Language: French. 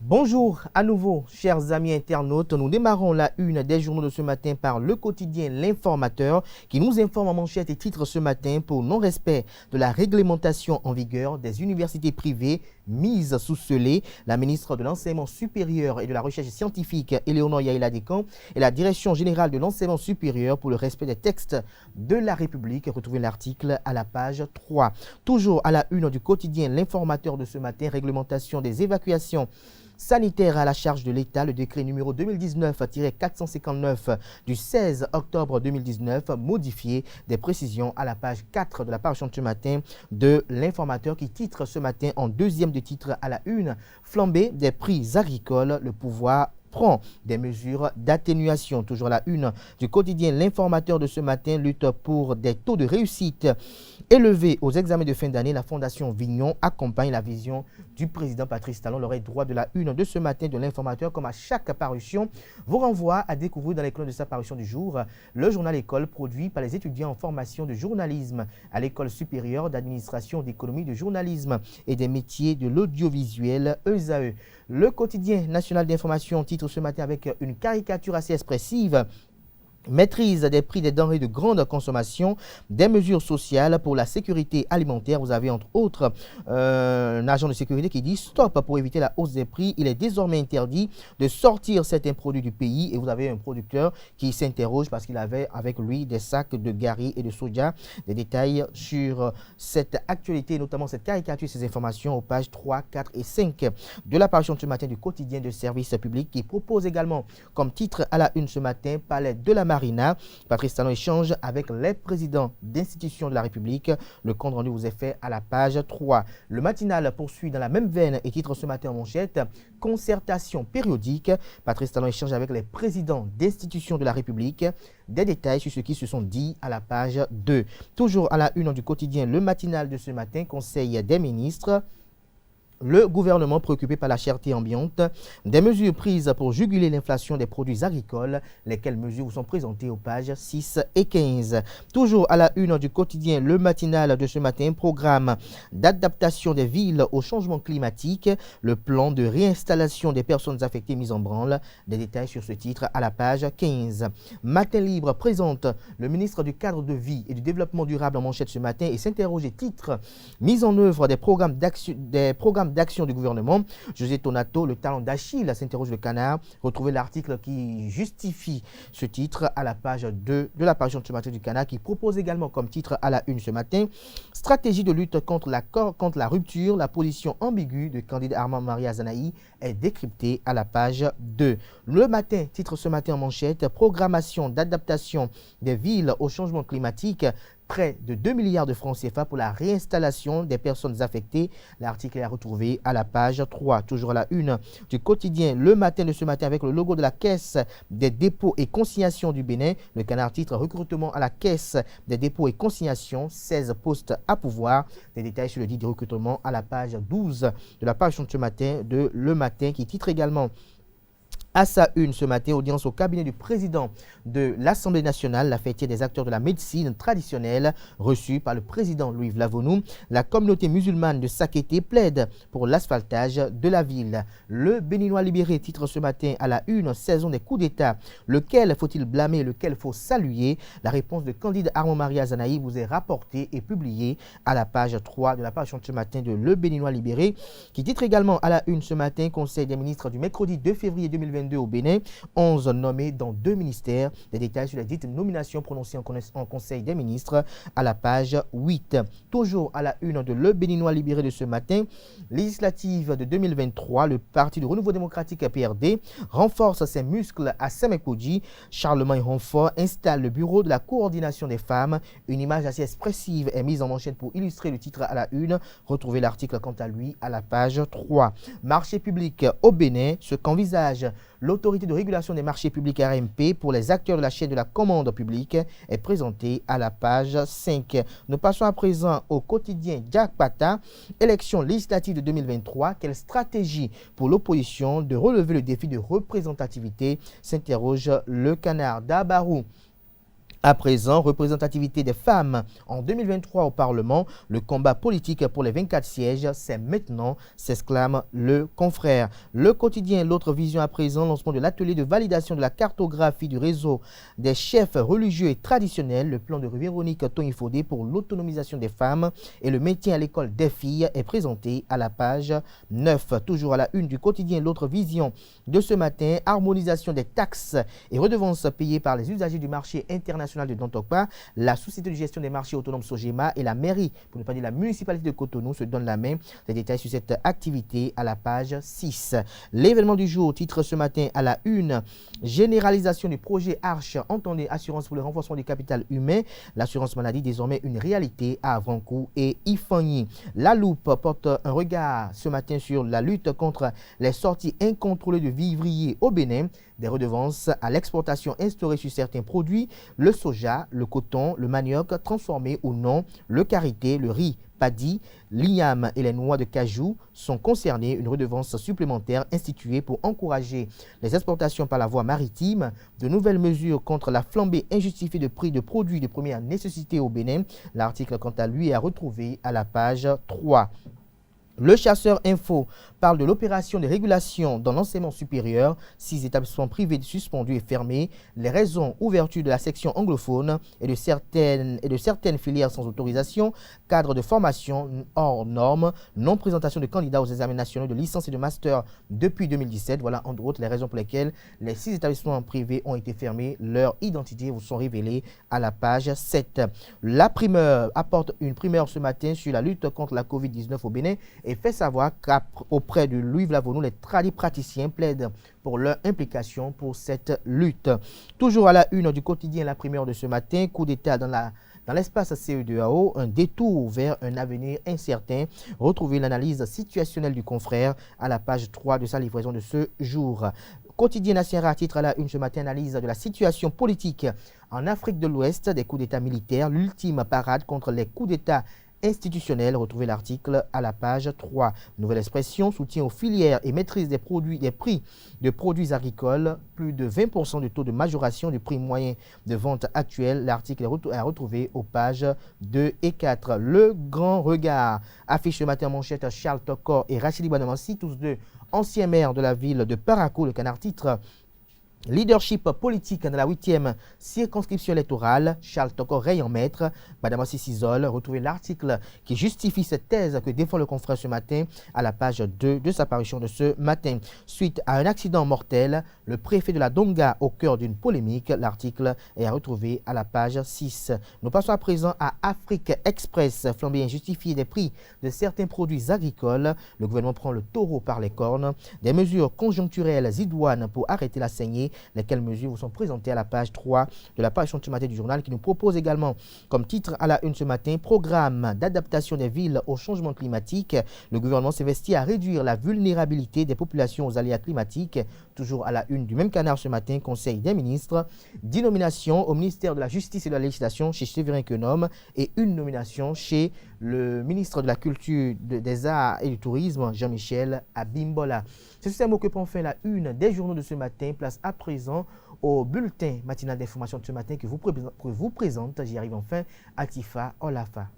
Bonjour à nouveau, chers amis internautes. Nous démarrons la une des journaux de ce matin par le quotidien L'Informateur qui nous informe en manchette et titre ce matin pour non-respect de la réglementation en vigueur des universités privées mises sous scellé. La ministre de l'Enseignement supérieur et de la Recherche scientifique, Éléonore Yaïla Descamps, et la Direction générale de l'Enseignement supérieur pour le respect des textes de la République. Retrouvez l'article à la page 3. Toujours à la une du quotidien L'Informateur de ce matin, réglementation des évacuations sanitaire à la charge de l'État, le décret numéro 2019-459 du 16 octobre 2019, modifié, des précisions à la page 4 de la parution de ce matin de l'Informateur qui titre ce matin en deuxième de titre à la une, flambée des prix agricoles, le pouvoir prend des mesures d'atténuation. Toujours à la une du quotidien L'Informateur de ce matin, lutte pour des taux de réussite élevés aux examens de fin d'année. La Fondation Vignon accompagne la vision du président Patrice Talon. L'oreille droite de la une de ce matin de l'Informateur, comme à chaque parution, vous renvoie à découvrir dans les colonnes de sa parution du jour le journal École produit par les étudiants en formation de journalisme à l'École supérieure d'administration d'économie de journalisme et des métiers de l'audiovisuel ESAE. Le quotidien national d'information titre ce matin avec une caricature assez expressive. Maîtrise des prix des denrées de grande consommation, des mesures sociales pour la sécurité alimentaire. Vous avez entre autres un agent de sécurité qui dit stop pour éviter la hausse des prix. Il est désormais interdit de sortir certains produits du pays. Et vous avez un producteur qui s'interroge parce qu'il avait avec lui des sacs de gari et de soja. Des détails sur cette actualité, notamment cette caricature, ces informations aux pages 3, 4 et 5 de la parution de ce matin du quotidien de service public qui propose également comme titre à la une ce matin Palais de la Marina. Patrice Talon échange avec les présidents d'institutions de la République. Le compte rendu vous est fait à la page 3. Le matinal poursuit dans la même veine et titre ce matin en manchette concertation périodique. Patrice Talon échange avec les présidents d'institutions de la République. Des détails sur ce qui se sont dit à la page 2. Toujours à la une du quotidien Le Matinal de ce matin, Conseil des ministres. Le gouvernement préoccupé par la cherté ambiante, des mesures prises pour juguler l'inflation des produits agricoles, lesquelles mesures vous sont présentées aux pages 6 et 15. Toujours à la une du quotidien Le Matinal de ce matin, programme d'adaptation des villes au changement climatique, le plan de réinstallation des personnes affectées mis en branle. Des détails sur ce titre à la page 15. Matin Libre présente le ministre du Cadre de vie et du Développement durable en manchette ce matin et s'interroge titre mise en œuvre des programmes d'action du gouvernement. José Tonato, le talent d'Achille, s'interroge le canard. Retrouvez l'article qui justifie ce titre à la page 2 de la parution de ce matin du canard qui propose également comme titre à la une ce matin stratégie de lutte contre la rupture. La position ambiguë de Candide Armand Maria Zanaï est décryptée à la page 2. Le matin, titre ce matin en manchette programmation d'adaptation des villes au changement climatique. Près de 2 milliards de francs CFA pour la réinstallation des personnes affectées. L'article est à retrouver à la page 3. Toujours à la une du quotidien Le Matin de ce matin avec le logo de la Caisse des dépôts et consignations du Bénin. Le canard titre recrutement à la Caisse des dépôts et consignations, 16 postes à pouvoir. Des détails sur le dit recrutement à la page 12 de la page de ce matin de Le Matin qui titre également à sa une ce matin, audience au cabinet du président de l'Assemblée nationale, la fêtière des acteurs de la médecine traditionnelle, reçue par le président Louis Vlavonou. La communauté musulmane de Sakété plaide pour l'asphaltage de la ville. Le Béninois libéré titre ce matin à la une, saison des coups d'État. Lequel faut-il blâmer, lequel faut saluer? La réponse de Candide Armand Maria Zanaï vous est rapportée et publiée à la page 3 de la page de ce matin de Le Béninois libéré, qui titre également à la une ce matin, Conseil des ministres du mercredi 2 février 2022 au Bénin, 11 nommés dans 2 ministères. Des détails sur les dites nominations prononcées en Conseil des ministres à la page 8. Toujours à la une de Le Béninois libéré de ce matin, législative de 2023, le Parti du Renouveau démocratique PRD renforce ses muscles à Semekoudji. Charlemagne Renfort installe le bureau de la coordination des femmes. Une image assez expressive est mise en manchette pour illustrer le titre à la une. Retrouvez l'article quant à lui à la page 3. Marché public au Bénin, ce qu'envisage l'autorité de régulation des marchés publics RMP pour les acteurs de la chaîne de la commande publique est présenté à la page 5. Nous passons à présent au quotidien Diakpata. Élection législative de 2023. Quelle stratégie pour l'opposition de relever le défi de représentativité? S'interroge le canard d'Abarou. À présent, représentativité des femmes en 2023 au Parlement, le combat politique pour les 24 sièges, c'est maintenant, s'exclame le confrère. Le quotidien, l'autre vision à présent, lancement de l'atelier de validation de la cartographie du réseau des chefs religieux et traditionnels, le plan de Véronique Tonifodé pour l'autonomisation des femmes et le maintien à l'école des filles est présenté à la page 9. Toujours à la une du quotidien, l'autre vision de ce matin, harmonisation des taxes et redevances payées par les usagers du marché international de Dontokpa, la Société de gestion des marchés autonomes Sogema et la mairie, pour ne pas dire la municipalité de Cotonou, se donnent la main. Les détails sur cette activité à la page 6. L'événement du jour, titre ce matin à la une, généralisation du projet Arche, entendez assurance pour le renforcement du capital humain, l'assurance maladie désormais une réalité à Avrancourt et Ifani. La loupe porte un regard ce matin sur la lutte contre les sorties incontrôlées de vivriers au Bénin, des redevances à l'exportation instaurées sur certains produits, le soja, le coton, le manioc transformé ou non, le karité, le riz, paddy, l'igname et les noix de cajou sont concernés. Une redevance supplémentaire instituée pour encourager les exportations par la voie maritime. De nouvelles mesures contre la flambée injustifiée de prix de produits de première nécessité au Bénin. L'article, quant à lui, est à retrouver à la page 3. Le Chasseur Info parle de l'opération de régulation dans l'enseignement supérieur. 6 établissements privés suspendus et fermés. Les raisons, ouverture de la section anglophone et de certaines filières sans autorisation. Cadre de formation hors normes. Non-présentation de candidats aux examens nationaux de licence et de master depuis 2017. Voilà entre autres les raisons pour lesquelles les 6 établissements privés ont été fermés. Leurs identités vous sont révélées à la page 7. La primeur apporte une primeur ce matin sur la lutte contre la COVID-19 au Bénin et fait savoir qu'auprès de Louis Vlavonou, les praticiens plaident pour leur implication pour cette lutte. Toujours à la une du quotidien, la primeur de ce matin, coup d'État dans l'espace CE2AO, un détour vers un avenir incertain. Retrouvez l'analyse situationnelle du confrère à la page 3 de sa livraison de ce jour. Quotidien national titre à la une ce matin, analyse de la situation politique en Afrique de l'Ouest, des coups d'État militaires, l'ultime parade contre les coups d'État institutionnel. Retrouvez l'article à la page 3. Nouvelle expression, soutien aux filières et maîtrise des prix de produits agricoles. Plus de 20% de taux de majoration du prix moyen de vente actuel. L'article est à retrouver aux pages 2 et 4. Le grand regard affiche ce matin en manchette Charles Tokor et Rachidi Banamansi, tous deux anciens maires de la ville de Parakou. Le Canard titre leadership politique dans la 8e circonscription électorale, Charles Tokor règne en maître, Badamassi s'isole. Retrouvez l'article qui justifie cette thèse que défend le confrère ce matin à la page 2 de sa parution de ce matin. Suite à un accident mortel, le préfet de la Donga au cœur d'une polémique, l'article est à retrouver à la page 6. Nous passons à présent à Afrique Express, flambée injustifiée des prix de certains produits agricoles. Le gouvernement prend le taureau par les cornes. Des mesures conjoncturelles idoines pour arrêter la saignée. Lesquelles mesures vous sont présentées à la page 3 de la page ce matin du journal qui nous propose également comme titre à la une ce matin, programme d'adaptation des villes au changement climatique. Le gouvernement s'investit à réduire la vulnérabilité des populations aux aléas climatiques. Toujours à la une du même canard ce matin, Conseil des ministres, 10 nominations au ministère de la Justice et de la Législation chez Séverin Quenom et une nomination chez le ministre de la Culture, des Arts et du Tourisme, Jean-Michel Abimbola. C'est ce mot que prend fin la une des journaux de ce matin. Place à présent au bulletin matinal d'information de ce matin que vous présente, j'y arrive enfin, Atifa Olafa.